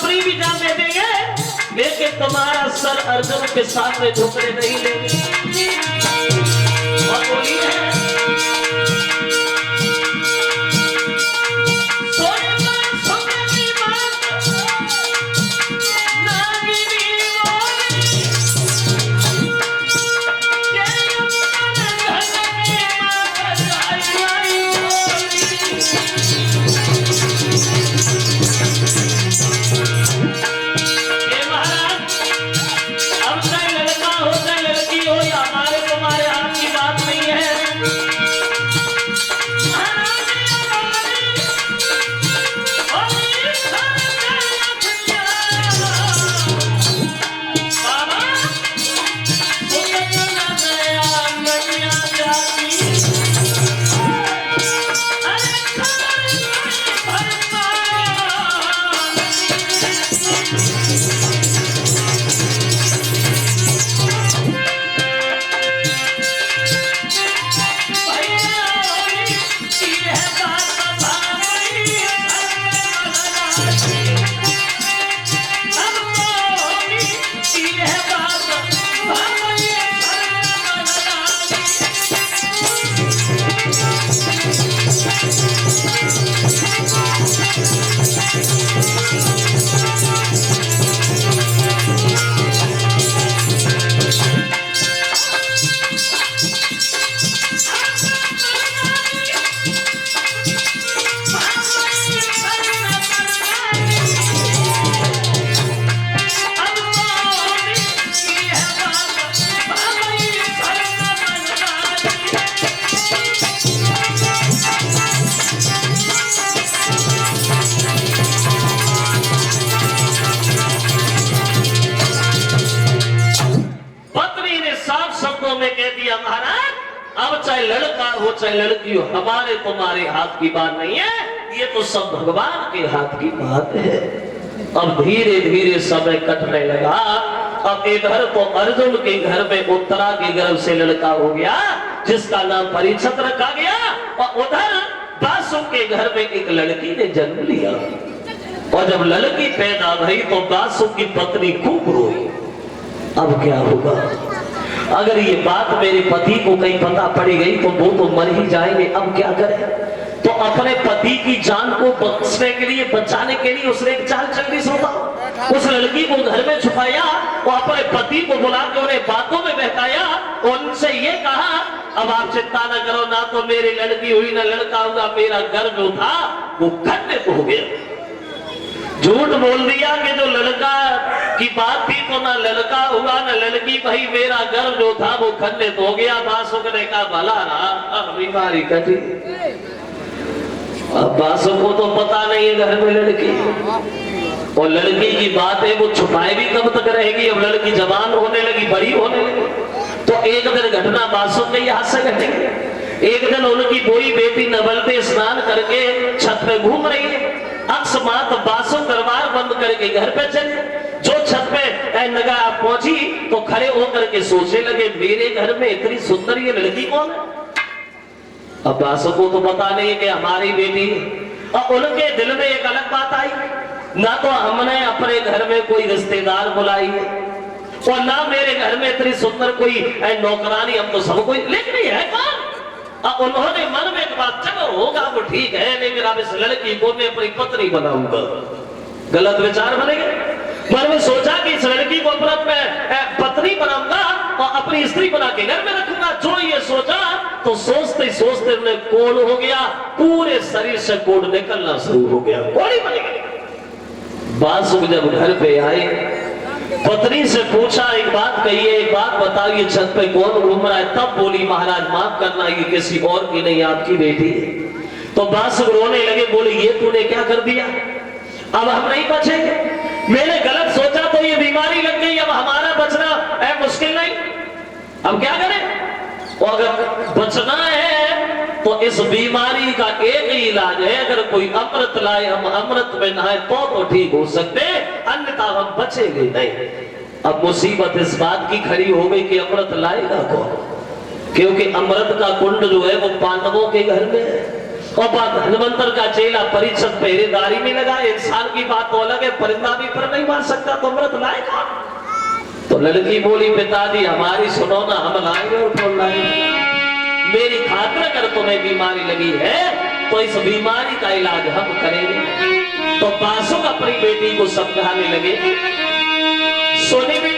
पत्री भी जान दे देंगे, लेकिन तुम्हारा सर अर्जुन के सामने झुकने नहीं देंगे। और बोली है अब चाहे लड़का हो चाहे लड़की हो, हमारे तुम्हारे हाथ की बात नहीं है, ये तो सब भगवान के हाथ की बात है। अब धीरे धीरे समय कटने लगा। अब इधर तो अर्जुन के घर में उत्तरा के गर्भ से लड़का हो गया जिसका नाम परीक्षित रखा गया, और उधर बासु के घर में एक लड़की ने जन्म लिया। और जब लड़की पैदा भई तो बासु की पत्नी खूब रोई। अब क्या होगा? अगर ये बात मेरे पति को कहीं पता पड़ गई तो वो तो मर ही जाएंगे। अब क्या करें? तो अपने पति की जान को बख्शने के लिए, बचाने के लिए उसने एक चाल चलनी सोचा। उस लड़की को घर में छुपाया और अपने पति को बुला के उन्हें बातों में बहकाया और उनसे ये कहा, अब आप चिंता न करो, ना तो मेरी लड़की हुई ना लड़का हुआ, मेरा गर्भ जो था वो खंडित हो गया। झूठ बोल दिया कि जो लड़का की बात थी तो ना लड़का हुआ ना लड़की, भाई मेरा गर्भ जो था वो खंडित हो गया। बासु ने कहा भला रहा, बीमारी कटी। अब बासु को तो पता नहीं है घर में लड़की, और लड़की की बात है वो छुपाए भी कब तक रहेगी। अब लड़की जवान होने लगी, बड़ी होने लगी, तो एक दिन घटना बासु के यहाँ से घटेगी। एक दिन उनकी कोई बेटी नवल पे स्नान करके छत पे घूम रही है। अकस्मात बासु दरबार बंद करके घर पे चले। जो छत पे नगाह पहुंची तो खड़े होकर के सोचने लगे, मेरे घर में इतनी सुंदर ये लड़की कौन है? अब बासु को तो पता नहीं कि हमारी बेटी है। और उनके दिल में एक अलग बात आई, ना तो हमने अपने घर में कोई रिश्तेदार बुलाई है और ना मेरे घर में इतनी सुंदर कोई नौकरानी, हम तो सब कोई, लेकिन ये है कौन? उन्होंने मन में एक बात, चलो होगा वो ठीक है, लेकिन अब इस लड़की को मैं अपनी पत्नी बनाऊंगा। गलत विचार बनेंगे। मन में सोचा कि इस लड़की को अपना पत्नी बनाऊंगा और अपनी स्त्री बना के घर में रखूंगा। जो ये सोचा तो सोचते सोचते उन्हें कोढ़ हो गया, पूरे शरीर से कोढ़ निकलना शुरू हो गया, कोढ़ी बन गई। बासु जब घर पे आए, पत्नी से पूछा, एक बात कहिए, एक बात बताइए, छत पे कौन घूम रहा है? तब बोली, महाराज माफ करना, ये किसी और की नहीं, आपकी बेटी है। तो बासु रोने लगे, बोले ये तूने क्या कर दिया? अब हम नहीं बचेंगे, मैंने गलत सोचा तो ये बीमारी लग गई, अब हमारा बचना मुश्किल नहीं, अब क्या करें? और अगर बचना है तो इस बीमारी का एक ही इलाज है, अगर कोई अमृत लाए, हम अमृत में नहाए तो ठीक हो सकते, अन्यथा हम बचेंगे नहीं। अब मुसीबत इस बात की खड़ी हो गई कि अमृत लाएगा कौन? क्योंकि अमृत का कुंड जो है वो पांडवों के घर में है और बात हनुमंतर का चेला परीक्षक पहरेदारी में लगा। इंसान की बात तो अलग है, परिंदा भी पर नहीं मार सकता, तो अमृत लाएगा। तो लड़की बोली पिताजी हमारी सुनो ना, हम लाएंगे और कौन लाएंगे। मेरी खातिर अगर तुम्हें बीमारी लगी है तो इस बीमारी का इलाज हम करेंगे। तो बासुक अपनी बेटी को समझाने लगे, सोने में